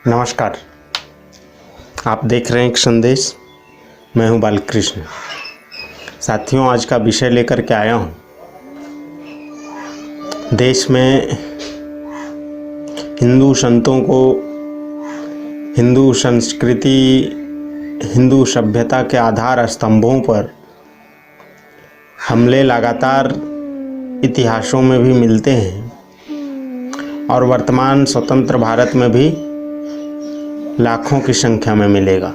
नमस्कार, आप देख रहे हैं एक संदेश। मैं हूं बालकृष्ण। साथियों, आज का विषय लेकर के आया हूं। देश में हिंदू संतों को, हिंदू संस्कृति, हिंदू सभ्यता के आधार स्तंभों पर हमले लगातार इतिहासों में भी मिलते हैं और वर्तमान स्वतंत्र भारत में भी लाखों की संख्या में मिलेगा।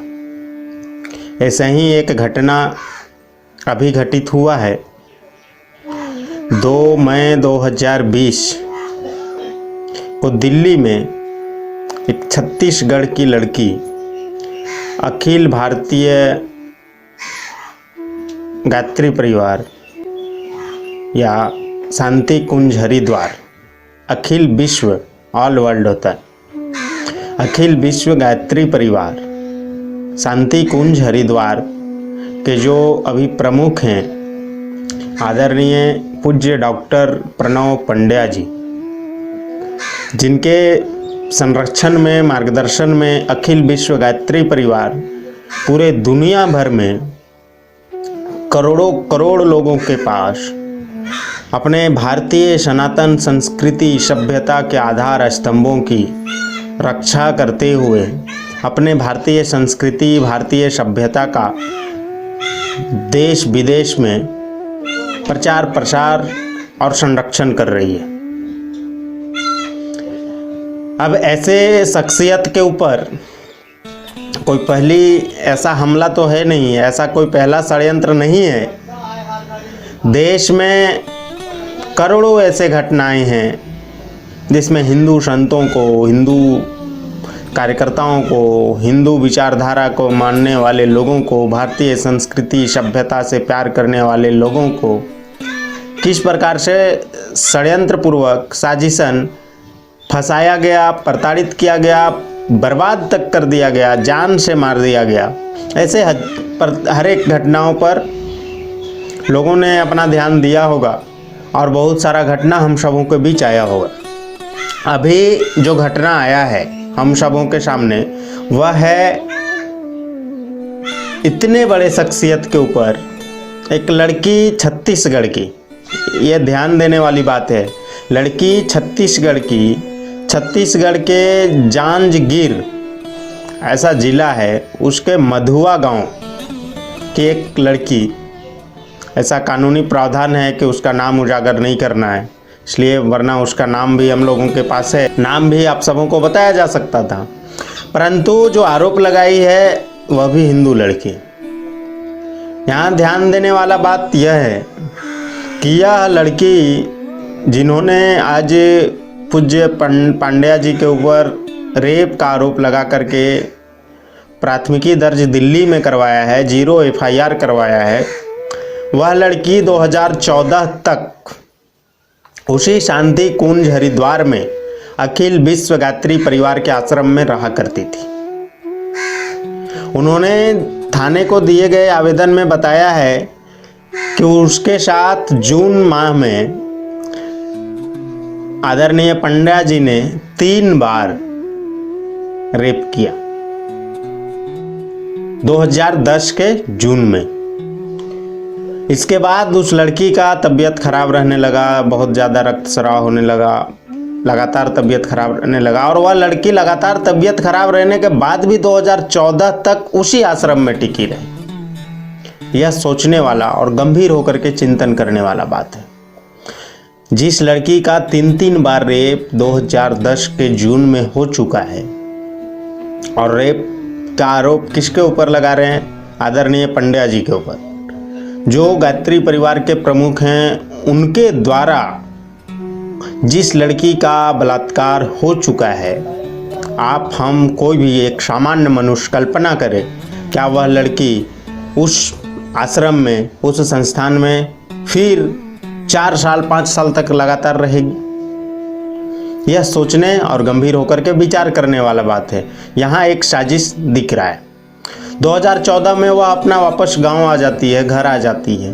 ऐसा ही एक घटना अभी घटित हुआ है। 2 मई 2020 को दिल्ली में एक छत्तीसगढ़ की लड़की अखिल भारतीय गायत्री परिवार या शांति कुंज हरिद्वार, अखिल विश्व ऑल वर्ल्ड होता है, अखिल विश्व गायत्री परिवार शांति कुंज हरिद्वार के जो अभी प्रमुख हैं आदरणीय पूज्य डॉक्टर प्रणव पंड्या जी, जिनके संरक्षण में, मार्गदर्शन में अखिल विश्व गायत्री परिवार पूरे दुनिया भर में करोड़ों करोड़ लोगों के पास अपने भारतीय सनातन संस्कृति सभ्यता के आधार स्तंभों की रक्षा करते हुए अपने भारतीय संस्कृति, भारतीय सभ्यता का देश विदेश में प्रचार प्रसार और संरक्षण कर रही है। अब ऐसे शख्सियत के ऊपर कोई पहली ऐसा हमला तो है नहीं, ऐसा कोई पहला षड्यंत्र नहीं है। देश में करोड़ों ऐसे घटनाएं हैं जिसमें हिंदू संतों को, हिंदू कार्यकर्ताओं को, हिंदू विचारधारा को मानने वाले लोगों को, भारतीय संस्कृति सभ्यता से प्यार करने वाले लोगों को किस प्रकार से षड्यंत्रपूर्वक साजिशन फंसाया गया, प्रताड़ित किया गया, बर्बाद तक कर दिया गया, जान से मार दिया गया। ऐसे हर एक घटनाओं पर लोगों ने अपना ध्यान दिया होगा और बहुत सारा घटना हम सबों के बीच आया होगा। अभी जो घटना आया है हम सबों के सामने, वह है इतने बड़े शख्सियत के ऊपर एक लड़की छत्तीसगढ़ की। यह ध्यान देने वाली बात है, लड़की छत्तीसगढ़ की, छत्तीसगढ़ के जांजगीर ऐसा जिला है, उसके मधुआ गांव की एक लड़की। ऐसा कानूनी प्रावधान है कि उसका नाम उजागर नहीं करना है, इसलिए वरना उसका नाम भी हम लोगों के पास है, नाम भी आप सबों को बताया जा सकता था। परंतु जो आरोप लगाई है वह भी हिंदू लड़की। यहाँ ध्यान देने वाला बात यह है कि यह लड़की जिन्होंने आज पूज्य पांड्या जी के ऊपर रेप का आरोप लगा करके प्राथमिकी दर्ज दिल्ली में करवाया है, 0 FIR करवाया है, वह लड़की 2014 तक उसी शांति कुंज हरिद्वार में अखिल विश्व गायत्री परिवार के आश्रम में रहा करती थी। उन्होंने थाने को दिए गए आवेदन में बताया है कि उसके साथ जून माह में आदरणीय पंड्या जी ने 3 बार रेप किया, 2010 के जून में। इसके बाद उस लड़की का तबीयत खराब रहने लगा, बहुत ज़्यादा रक्तस्राव होने लगा, लगातार तबीयत खराब रहने लगा और वह लड़की लगातार तबीयत खराब रहने के बाद भी 2014 तक उसी आश्रम में टिकी रही। यह सोचने वाला और गंभीर होकर के चिंतन करने वाला बात है। जिस लड़की का 3 बार रेप 2010 के जून में हो चुका है, और रेप का आरोप किसके ऊपर लगा रहे हैं? आदरणीय पंड्या जी के ऊपर, जो गायत्री परिवार के प्रमुख हैं। उनके द्वारा जिस लड़की का बलात्कार हो चुका है, आप हम कोई भी एक सामान्य मनुष्य कल्पना करें, क्या वह लड़की उस आश्रम में, उस संस्थान में फिर 4 साल 5 साल तक लगातार रहेगी? यह सोचने और गंभीर होकर के विचार करने वाला बात है। यहाँ एक साजिश दिख रहा है। 2014 में वह अपना वापस गांव आ जाती है, घर आ जाती है,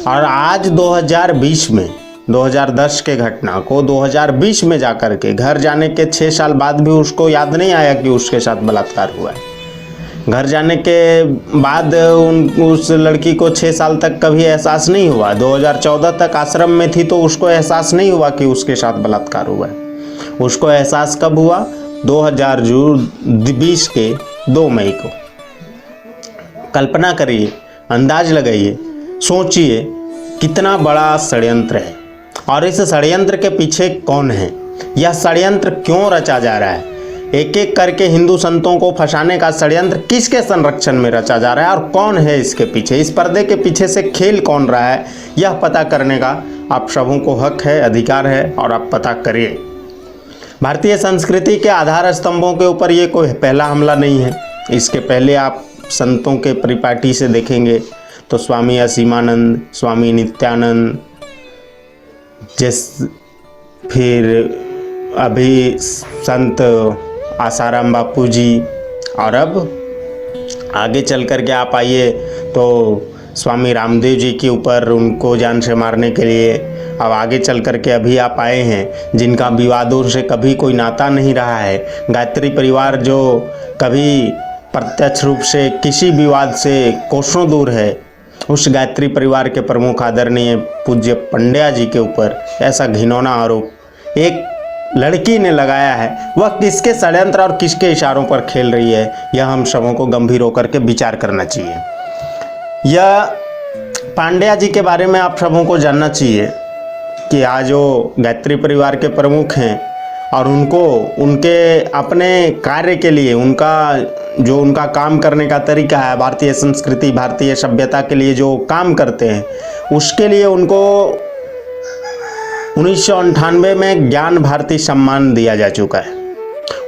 और आज 2020 में 2010 के घटना को 2020 में जाकर के घर जाने के 6 साल बाद भी उसको याद नहीं आया कि उसके साथ बलात्कार हुआ है। घर जाने के बाद उस लड़की को 6 साल तक कभी एहसास नहीं हुआ। 2014 तक आश्रम में थी तो उसको एहसास नहीं हुआ कि उसके साथ बलात्कार हुआ है। उसको एहसास कब हुआ? 2020 के 2 मई को। कल्पना करिए, अंदाज लगाइए, सोचिए कितना बड़ा षड्यंत्र है और इस षड्यंत्र के पीछे कौन है? यह षड्यंत्र क्यों रचा जा रहा है? एक एक करके हिंदू संतों को फंसाने का षड्यंत्र किसके संरक्षण में रचा जा रहा है और कौन है इसके पीछे? इस पर्दे के पीछे से खेल कौन रहा है? यह पता करने का आप सबों को हक है, अधिकार है और आप पता करिए। भारतीय संस्कृति के आधार स्तंभों के ऊपर ये कोई पहला हमला नहीं है। इसके पहले आप संतों के परिपाटी से देखेंगे तो स्वामी असीमानंद, स्वामी नित्यानंद, फिर अभी संत आसाराम बापू जी, और अब आगे चल कर के आप आइए तो स्वामी रामदेव जी के ऊपर उनको जान से मारने के लिए। अब आगे चल कर के अभी आप आए हैं जिनका विवादों से कभी कोई नाता नहीं रहा है। गायत्री परिवार जो कभी प्रत्यक्ष रूप से किसी विवाद से कोसों दूर है, उस गायत्री परिवार के प्रमुख आदरणीय पूज्य पंड्या जी के ऊपर ऐसा घिनौना आरोप एक लड़की ने लगाया है, वह किसके षड्यंत्र और किसके इशारों पर खेल रही है, यह हम सबों को गंभीर होकर के विचार करना चाहिए। यह पांड्या जी के बारे में आप सबों को जानना चाहिए कि आज वो गायत्री परिवार के प्रमुख हैं और उनको उनके अपने कार्य के लिए उनका काम करने का तरीका है, भारतीय संस्कृति, भारतीय सभ्यता के लिए जो काम करते हैं, उसके लिए उनको 1998 में ज्ञान भारती सम्मान दिया जा चुका है।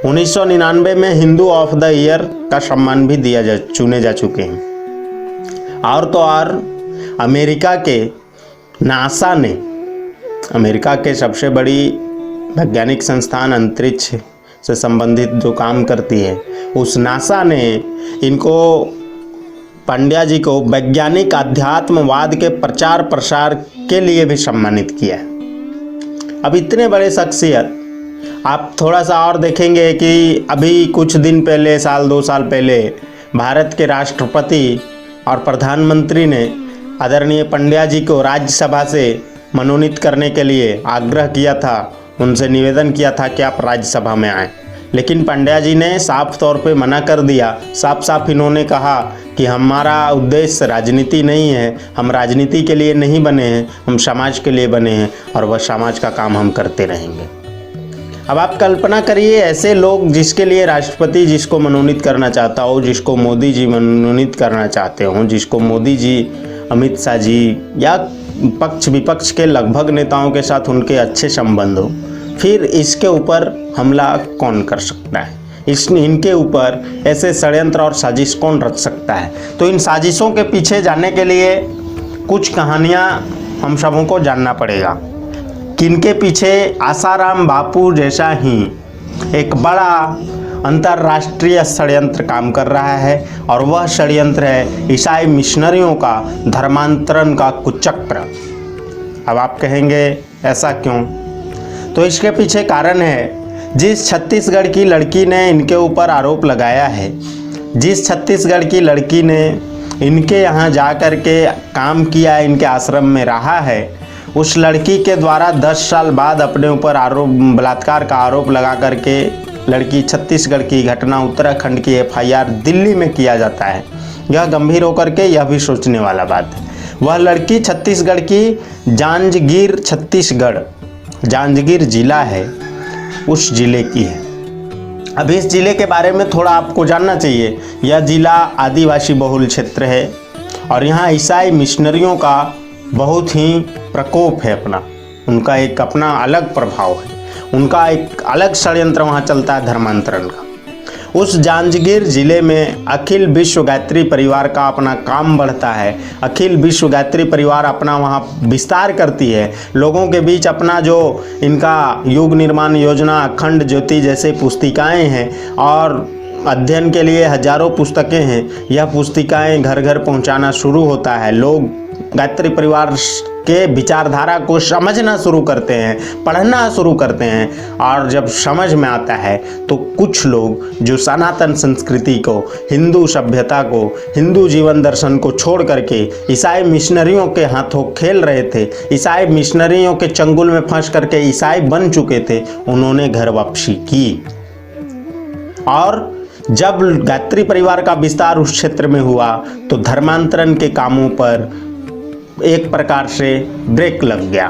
1999 में हिंदू ऑफ द ईयर का सम्मान भी चुने जा चुके हैं। और तो और अमेरिका के नासा ने, अमेरिका के सबसे बड़ी वैज्ञानिक संस्थान अंतरिक्ष से संबंधित जो काम करती है, उस नासा ने इनको, पंड्या जी को, वैज्ञानिक अध्यात्मवाद के प्रचार प्रसार के लिए भी सम्मानित किया है। अब इतने बड़े शख्सियत आप थोड़ा सा और देखेंगे कि अभी कुछ दिन पहले, 2 साल पहले भारत के राष्ट्रपति और प्रधानमंत्री ने आदरणीय पंड्या जी को राज्यसभा से मनोनीत करने के लिए आग्रह किया था, उनसे निवेदन किया था कि आप राज्यसभा में आएं। लेकिन पंड्या जी ने साफ तौर पे मना कर दिया। साफ साफ इन्होंने कहा कि हमारा उद्देश्य राजनीति नहीं है, हम राजनीति के लिए नहीं बने हैं, हम समाज के लिए बने हैं और वह समाज का काम हम करते रहेंगे। अब आप कल्पना करिए, ऐसे लोग जिसके लिए राष्ट्रपति जिसको मनोनीत करना चाहता हो, जिसको मोदी जी मनोनीत करना चाहते हो, जिसको मोदी जी, अमित शाह जी या पक्ष विपक्ष के लगभग नेताओं के साथ उनके अच्छे संबंध हो, फिर इसके ऊपर हमला कौन कर सकता है? इनके ऊपर ऐसे षड्यंत्र और साजिश कौन रच सकता है? तो इन साजिशों के पीछे जानने के लिए कुछ कहानियां हम सबों को जानना पड़ेगा। किनके पीछे आसाराम बापू जैसा ही एक बड़ा अंतर्राष्ट्रीय षड्यंत्र काम कर रहा है, और वह षड्यंत्र है ईसाई मिशनरियों का धर्मांतरण का कुचक्र। अब आप कहेंगे ऐसा क्यों? तो इसके पीछे कारण है, जिस छत्तीसगढ़ की लड़की ने इनके ऊपर आरोप लगाया है, जिस छत्तीसगढ़ की लड़की ने इनके यहाँ जा कर के काम किया, इनके आश्रम में रहा है, उस लड़की के द्वारा 10 साल बाद अपने ऊपर बलात्कार का आरोप लगा करके लड़की छत्तीसगढ़ की घटना उत्तराखंड की FIR दिल्ली में किया जाता है। यह गंभीर होकर के यह भी सोचने वाला बात है। वह लड़की छत्तीसगढ़ की जांजगीर, छत्तीसगढ़ जांजगीर जिला है, उस जिले की है। अब इस जिले के बारे में थोड़ा आपको जानना चाहिए। यह जिला आदिवासी बहुल क्षेत्र है और यहाँ ईसाई मिशनरियों का बहुत ही प्रकोप है अपना, उनका एक अपना अलग प्रभाव है, उनका एक अलग षड्यंत्र वहाँ चलता है धर्मांतरण का। उस जांजगीर जिले में अखिल विश्व गायत्री परिवार का अपना काम बढ़ता है। अखिल विश्व गायत्री परिवार अपना वहाँ विस्तार करती है, लोगों के बीच अपना जो इनका युग निर्माण योजना, अखंड ज्योति जैसे पुस्तिकाएं हैं और अध्ययन के लिए हजारों पुस्तकें हैं, यह पुस्तिकाएं घर घर पहुँचाना शुरू होता है। लोग गायत्री परिवार के विचारधारा को समझना शुरू करते हैं, पढ़ना शुरू करते हैं, और जब समझ में आता है तो कुछ लोग जो सनातन संस्कृति को, हिंदू सभ्यता को, हिंदू जीवन दर्शन को छोड़ करके ईसाई मिशनरियों के हाथों खेल रहे थे, ईसाई मिशनरियों के चंगुल में फंस करके ईसाई बन चुके थे, उन्होंने घर वापसी की। और जब गायत्री परिवार का विस्तार उस क्षेत्र में हुआ तो धर्मांतरण के कामों पर एक प्रकार से ब्रेक लग गया,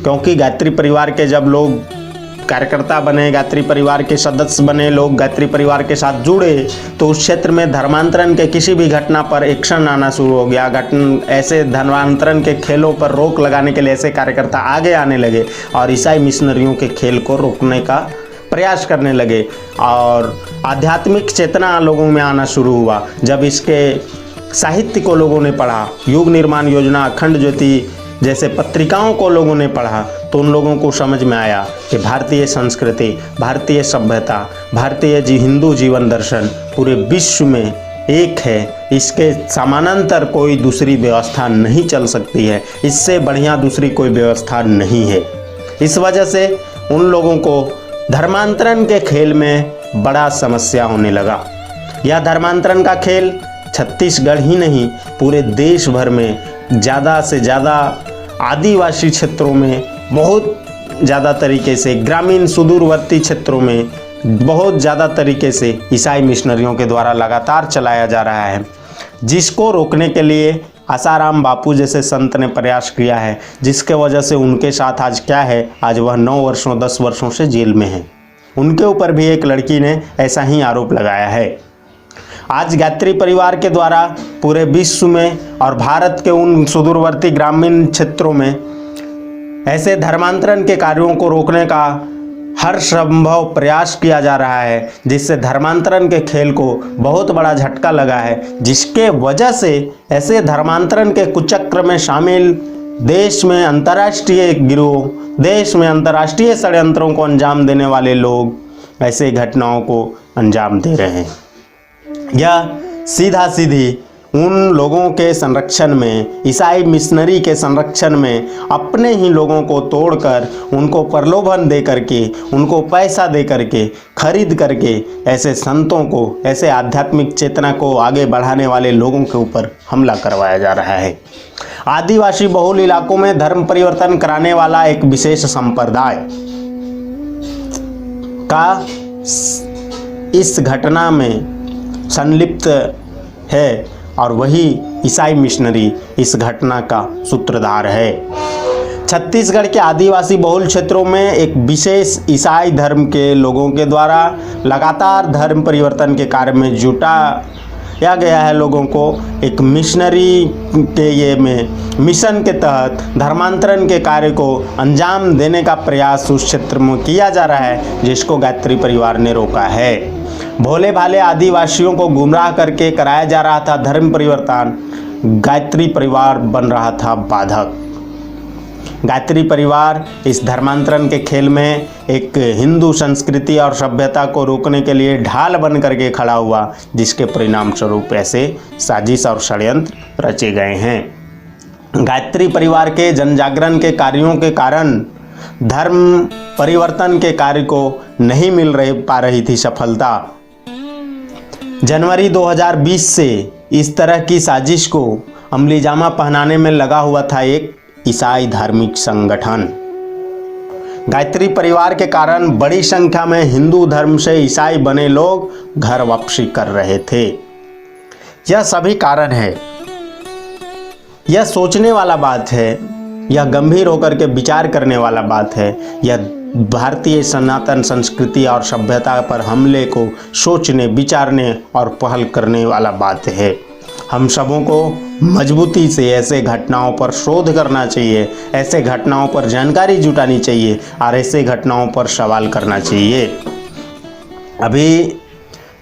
क्योंकि गायत्री परिवार के जब लोग कार्यकर्ता बने, गायत्री परिवार के सदस्य बने, लोग गायत्री परिवार के साथ जुड़े, तो उस क्षेत्र में धर्मांतरण के किसी भी घटना पर एक्शन आना शुरू हो गया। ऐसे धर्मांतरण के खेलों पर रोक लगाने के लिए ऐसे कार्यकर्ता आगे आने लगे और ईसाई मिशनरियों के खेल को रोकने का प्रयास करने लगे, और आध्यात्मिक चेतना लोगों में आना शुरू हुआ। जब इसके साहित्य को लोगों ने पढ़ा, युग निर्माण योजना, अखंड ज्योति जैसे पत्रिकाओं को लोगों ने पढ़ा, तो उन लोगों को समझ में आया कि भारतीय संस्कृति, भारतीय सभ्यता, भारतीय हिंदू जीवन दर्शन पूरे विश्व में एक है, इसके समानांतर कोई दूसरी व्यवस्था नहीं चल सकती है, इससे बढ़िया दूसरी कोई व्यवस्था नहीं है। इस वजह से उन लोगों को धर्मांतरण के खेल में बड़ा समस्या होने लगा। यह धर्मांतरण का खेल छत्तीसगढ़ ही नहीं, पूरे देश भर में ज़्यादा से ज़्यादा आदिवासी क्षेत्रों में, बहुत ज़्यादा तरीके से ग्रामीण सुदूरवर्ती क्षेत्रों में बहुत ज़्यादा तरीके से ईसाई मिशनरियों के द्वारा लगातार चलाया जा रहा है, जिसको रोकने के लिए आसाराम बापू जैसे संत ने प्रयास किया है, जिसके वजह से उनके साथ आज क्या है, आज वह 9 वर्षों 10 वर्षों से जेल में है। उनके ऊपर भी एक लड़की ने ऐसा ही आरोप लगाया है। आज गायत्री परिवार के द्वारा पूरे विश्व में और भारत के उन सुदूरवर्ती ग्रामीण क्षेत्रों में ऐसे धर्मांतरण के कार्यों को रोकने का हर संभव प्रयास किया जा रहा है, जिससे धर्मांतरण के खेल को बहुत बड़ा झटका लगा है, जिसके वजह से ऐसे धर्मांतरण के कुचक्र में शामिल देश में अंतर्राष्ट्रीय गिरोह, देश में अंतर्राष्ट्रीय षड्यंत्रों को अंजाम देने वाले लोग ऐसे घटनाओं को अंजाम दे रहे हैं। यह सीधा सीधी उन लोगों के संरक्षण में, ईसाई मिशनरी के संरक्षण में अपने ही लोगों को तोड़कर, उनको प्रलोभन दे करके, उनको पैसा दे करके, खरीद करके ऐसे संतों को, ऐसे आध्यात्मिक चेतना को आगे बढ़ाने वाले लोगों के ऊपर हमला करवाया जा रहा है। आदिवासी बहुल इलाकों में धर्म परिवर्तन कराने वाला एक विशेष संप्रदाय का इस घटना में संलिप्त है, और वही ईसाई मिशनरी इस घटना का सूत्रधार है। छत्तीसगढ़ के आदिवासी बहुल क्षेत्रों में एक विशेष ईसाई धर्म के लोगों के द्वारा लगातार धर्म परिवर्तन के कार्य में जुटाया गया है। लोगों को एक मिशनरी के ये में मिशन के तहत धर्मांतरण के कार्य को अंजाम देने का प्रयास उस क्षेत्र में किया जा रहा है, जिसको गायत्री परिवार ने रोका है। भोले भाले आदिवासियों को गुमराह करके कराया जा रहा था धर्म परिवर्तन, गायत्री परिवार बन रहा था बाधक। गायत्री परिवार इस धर्मांतरण के खेल में एक हिंदू संस्कृति और सभ्यता को रोकने के लिए ढाल बन करके खड़ा हुआ, जिसके परिणाम स्वरूप ऐसे साजिश और षड्यंत्र रचे गए हैं। गायत्री परिवार के जनजागरण के कार्यों के कारण धर्म परिवर्तन के कार्य को नहीं पा रही थी सफलता। जनवरी 2020 से इस तरह की साजिश को अमलीजामा पहनाने में लगा हुआ था एक ईसाई धार्मिक संगठन। गायत्री परिवार के कारण बड़ी संख्या में हिंदू धर्म से ईसाई बने लोग घर वापसी कर रहे थे। यह सभी कारण है। यह सोचने वाला बात है, यह गंभीर होकर के विचार करने वाला बात है। यह भारतीय सनातन संस्कृति और सभ्यता पर हमले को सोचने, विचारने और पहल करने वाला बात है। हम सबों को मजबूती से ऐसे घटनाओं पर शोध करना चाहिए, ऐसे घटनाओं पर जानकारी जुटानी चाहिए और ऐसे घटनाओं पर सवाल करना चाहिए। अभी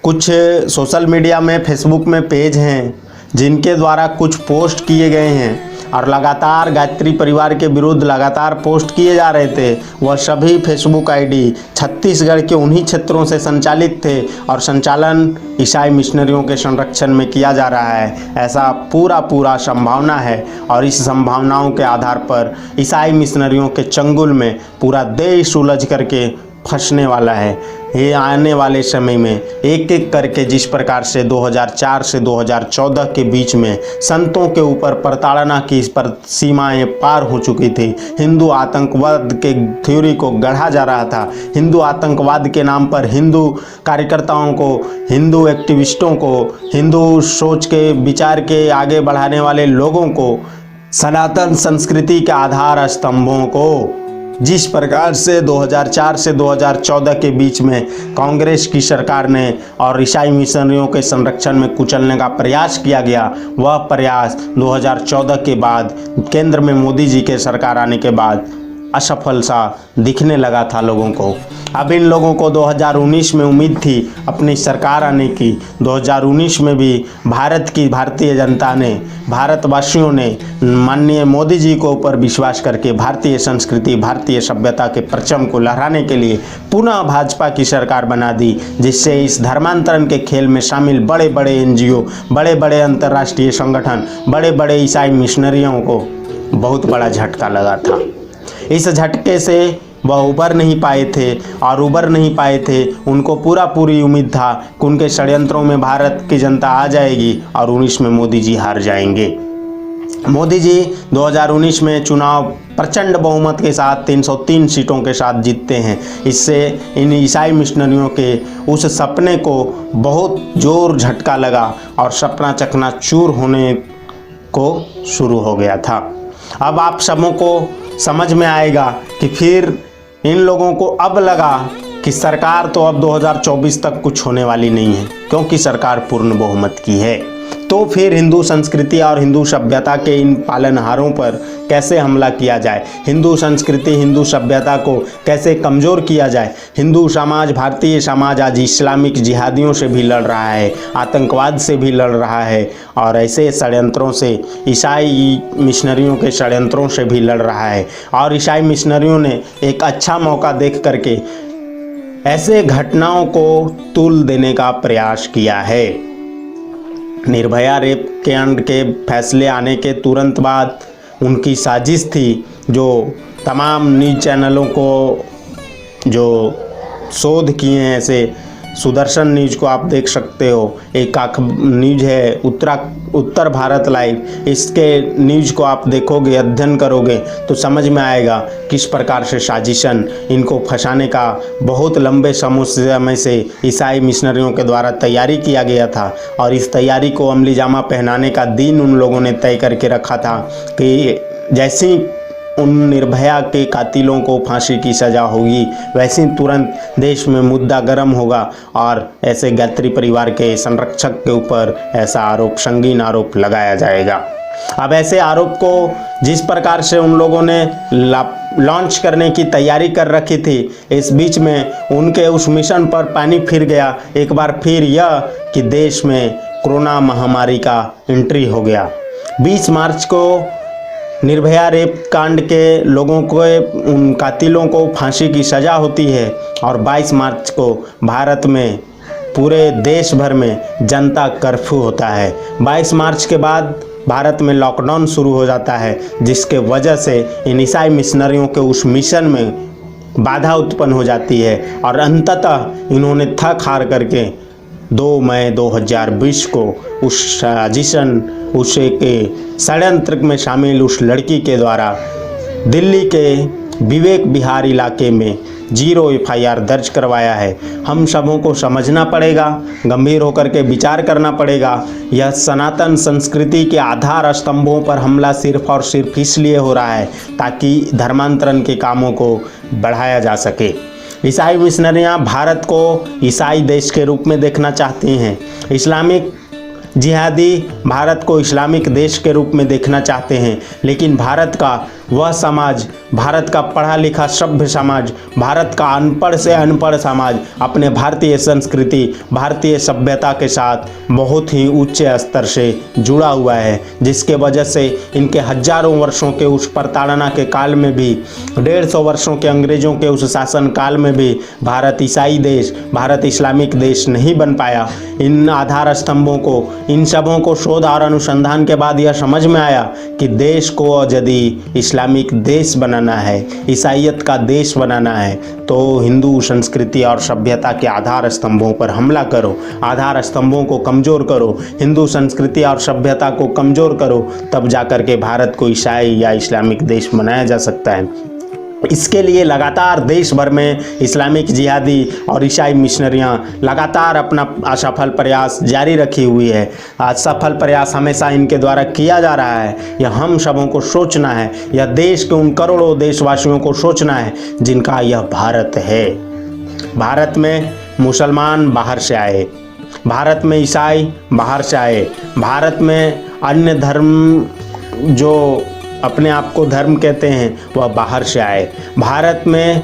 कुछ सोशल मीडिया में, फेसबुक में पेज हैं जिनके द्वारा कुछ पोस्ट किए गए हैं और लगातार गायत्री परिवार के विरुद्ध लगातार पोस्ट किए जा रहे थे। वह सभी फेसबुक आईडी छत्तीसगढ़ के उन्हीं क्षेत्रों से संचालित थे और संचालन ईसाई मिशनरियों के संरक्षण में किया जा रहा है, ऐसा पूरा संभावना है। और इस संभावनाओं के आधार पर ईसाई मिशनरियों के चंगुल में पूरा देश उलझ करके फंसने वाला है। ये आने वाले समय में एक एक करके जिस प्रकार से 2004 से 2014 के बीच में संतों के ऊपर प्रताड़ना की पर सीमाएं पार हो चुकी थी, हिंदू आतंकवाद के थ्योरी को गढ़ा जा रहा था, हिंदू आतंकवाद के नाम पर हिंदू कार्यकर्ताओं को, हिंदू एक्टिविस्टों को, हिंदू सोच के विचार के आगे बढ़ाने वाले लोगों को, सनातन संस्कृति के आधार स्तंभों को जिस प्रकार से 2004 से 2014 के बीच में कांग्रेस की सरकार ने और ईसाई मिशनरियों के संरक्षण में कुचलने का प्रयास किया गया, वह प्रयास 2014 के बाद केंद्र में मोदी जी के सरकार आने के बाद असफल सा दिखने लगा था लोगों को। अब इन लोगों को 2019 में उम्मीद थी अपनी सरकार आने की। 2019 में भी भारतीय जनता ने, भारतवासियों ने माननीय मोदी जी को ऊपर विश्वास करके भारतीय संस्कृति, भारतीय सभ्यता के परचम को लहराने के लिए पुनः भाजपा की सरकार बना दी, जिससे इस धर्मांतरण के खेल में शामिल बड़े बड़े NGO, बड़े बड़े अंतर्राष्ट्रीय संगठन, बड़े बड़े ईसाई मिशनरियों को बहुत बड़ा झटका लगा था। इस झटके से वह उबर नहीं पाए थे और उबर नहीं पाए थे। उनको पूरी उम्मीद था कि उनके षड्यंत्रों में भारत की जनता आ जाएगी और 19 में मोदी जी हार जाएंगे। मोदी जी 2019 में चुनाव प्रचंड बहुमत के साथ 303 सीटों के साथ जीतते हैं। इससे इन ईसाई मिशनरियों के उस सपने को बहुत जोर झटका लगा और सपना चकनाचूर होने को शुरू हो गया था। अब आप सबों को समझ में आएगा कि फिर इन लोगों को अब लगा कि सरकार तो अब 2024 तक कुछ होने वाली नहीं है, क्योंकि सरकार पूर्ण बहुमत की है। तो फिर हिंदू संस्कृति और हिंदू सभ्यता के इन पालनहारों पर कैसे हमला किया जाए, हिंदू संस्कृति, हिंदू सभ्यता को कैसे कमज़ोर किया जाए। हिंदू समाज, भारतीय समाज आज इस्लामिक जिहादियों से भी लड़ रहा है, आतंकवाद से भी लड़ रहा है और ऐसे षड्यंत्रों से, ईसाई मिशनरियों के षड्यंत्रों से भी लड़ रहा है। और ईसाई मिशनरियों ने एक अच्छा मौका देख करके ऐसे घटनाओं को तुल देने का प्रयास किया है। निर्भया रेप कांड के फैसले आने के तुरंत बाद उनकी साजिश थी, जो तमाम न्यूज़ चैनलों को जो शोध किए हैं, ऐसे सुदर्शन न्यूज़ को आप देख सकते हो, एक न्यूज़ है उत्तर भारत लाइव, इसके न्यूज़ को आप देखोगे, अध्ययन करोगे तो समझ में आएगा किस प्रकार से साजिशन इनको फंसाने का बहुत लंबे समय से ईसाई मिशनरियों के द्वारा तैयारी किया गया था। और इस तैयारी को अमली जामा पहनाने का दिन उन लोगों ने तय करके रखा था कि जैसी उन निर्भया के कातिलों को फांसी की सज़ा होगी, वैसे तुरंत देश में मुद्दा गर्म होगा और ऐसे गायत्री परिवार के संरक्षक के ऊपर ऐसा आरोप, संगीन आरोप लगाया जाएगा। अब ऐसे आरोप को जिस प्रकार से उन लोगों ने लॉन्च करने की तैयारी कर रखी थी, इस बीच में उनके उस मिशन पर पानी फिर गया। एक बार फिर यह कि देश में कोरोना महामारी का एंट्री हो गया। 20 मार्च को निर्भया रेप कांड के लोगों को, उन कातिलों को फांसी की सज़ा होती है और 22 मार्च को भारत में पूरे देश भर में जनता कर्फ्यू होता है। 22 मार्च के बाद भारत में लॉकडाउन शुरू हो जाता है, जिसके वजह से इन ईसाई मिशनरियों के उस मिशन में बाधा उत्पन्न हो जाती है और अंततः इन्होंने थक हार करके 2 मई 2020 को उस साजिशन, उसे के षड्यंत्र में शामिल उस लड़की के द्वारा दिल्ली के विवेक विहार इलाके में 0 FIR दर्ज करवाया है। हम सबों को समझना पड़ेगा, गंभीर होकर के विचार करना पड़ेगा। यह सनातन संस्कृति के आधार स्तंभों पर हमला सिर्फ और सिर्फ इसलिए हो रहा है ताकि धर्मांतरण के कामों को बढ़ाया जा सके। ईसाई मिशनरियाँ भारत को ईसाई देश के रूप में देखना चाहती हैं, इस्लामिक जिहादी भारत को इस्लामिक देश के रूप में देखना चाहते हैं, लेकिन भारत का वह समाज, भारत का पढ़ा लिखा सभ्य समाज, भारत का अनपढ़ से अनपढ़ समाज अपने भारतीय संस्कृति, भारतीय सभ्यता के साथ बहुत ही उच्च स्तर से जुड़ा हुआ है, जिसके वजह से इनके हजारों वर्षों के उस प्रताड़ना के काल में भी, 150 वर्षों के अंग्रेजों के उस शासन काल में भी भारत ईसाई देश, भारत इस्लामिक देश नहीं बन पाया। इन आधार स्तंभों को, इन सबों को शोध और अनुसंधान के बाद यह समझ में आया कि देश को यदि इस्लामिक देश बनाना है, ईसाइयत का देश बनाना है, तो हिंदू संस्कृति और सभ्यता के आधार स्तंभों पर हमला करो, आधार स्तंभों को कमज़ोर करो, हिंदू संस्कृति और सभ्यता को कमज़ोर करो, तब जाकर के भारत को ईसाई या इस्लामिक देश बनाया जा सकता है। इसके लिए लगातार देश भर में इस्लामिक जिहादी और ईसाई मिशनरियाँ लगातार अपना असफल प्रयास जारी रखी हुई है। असफल प्रयास हमेशा इनके द्वारा किया जा रहा है। यह हम सबों को सोचना है, यह देश के उन करोड़ों देशवासियों को सोचना है जिनका यह भारत है। भारत में मुसलमान बाहर से आए, भारत में ईसाई बाहर से आए, भारत में अन्य धर्म जो अपने आप को धर्म कहते हैं वह बाहर से आए। भारत में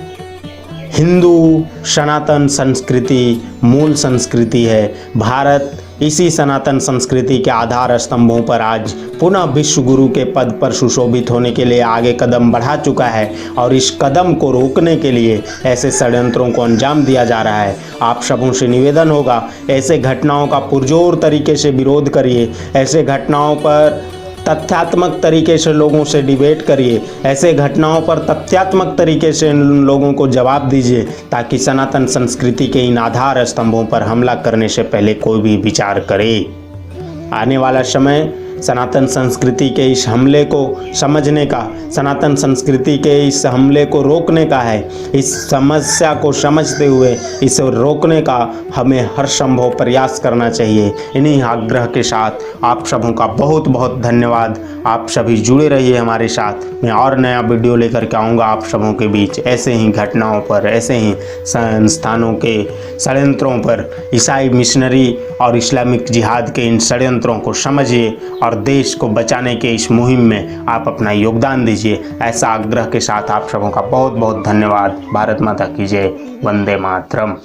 हिंदू सनातन संस्कृति मूल संस्कृति है। भारत इसी सनातन संस्कृति के आधार स्तंभों पर आज पुनः विश्व गुरु के पद पर सुशोभित होने के लिए आगे कदम बढ़ा चुका है और इस कदम को रोकने के लिए ऐसे षड्यंत्रों को अंजाम दिया जा रहा है। आप सबों से निवेदन होगा, ऐसे घटनाओं का पुरजोर तरीके से विरोध करिए, ऐसे घटनाओं पर तथ्यात्मक तरीके से लोगों से डिबेट करिए, ऐसे घटनाओं पर तथ्यात्मक तरीके से इन लोगों को जवाब दीजिए, ताकि सनातन संस्कृति के इन आधार स्तंभों पर हमला करने से पहले कोई भी विचार करे। आने वाला समय सनातन संस्कृति के इस हमले को समझने का, सनातन संस्कृति के इस हमले को रोकने का है। इस समस्या को समझते हुए इसे रोकने का हमें हर संभव प्रयास करना चाहिए। इन्हीं आग्रह के साथ आप सबों का बहुत बहुत धन्यवाद। आप सभी जुड़े रहिए हमारे साथ। मैं और नया वीडियो लेकर के आऊँगा आप सबों के बीच, ऐसे ही घटनाओं पर, ऐसे ही संस्थानों के षड्यंत्रों पर, ईसाई मिशनरी और इस्लामिक जिहाद के इन षड्यंत्रों को समझिए और देश को बचाने के इस मुहिम में आप अपना योगदान दीजिए। ऐसा आग्रह के साथ आप सबों का बहुत बहुत धन्यवाद। भारत माता की जय। वंदे मातरम।